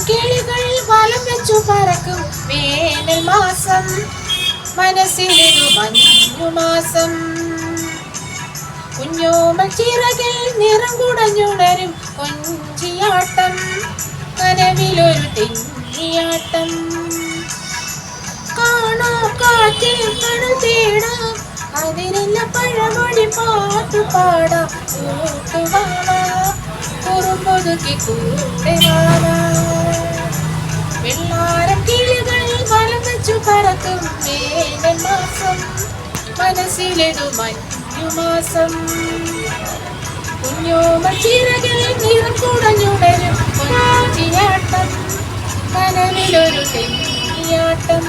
കിളികൾ വലം വെച്ചു പറക്കും വേനൽ മാസം, മനസ്സിലൊരു മഞ്ഞുമാസം. കുഞ്ഞോമൽ ചിറകിൽ നിറം കുടഞ്ഞുണരും കൊഞ്ചിയാട്ടം, കനവിലൊരു തെന്നിയാട്ടം. കാണാ കാറ്റിൽ കടൽ തേടാം, അതിരില്ല പഴമൊഴി പാട്ടു പാടാം. കൂട്ടുവാടാ കുറുമ്പൊതുക്കി കൂടെ വാടാ. വെള്ളാരം കിളികൾ വലം വെച്ചു പറക്കും വേനൽ മാസം, മനസ്സിലൊരു മഞ്ഞുമാസം. കുഞ്ഞോമൽ ചിറകിൽ നിറം കുടഞ്ഞുണരും കൊഞ്ചിയാട്ടം, കനവിലൊരു തെന്നിയാട്ടം.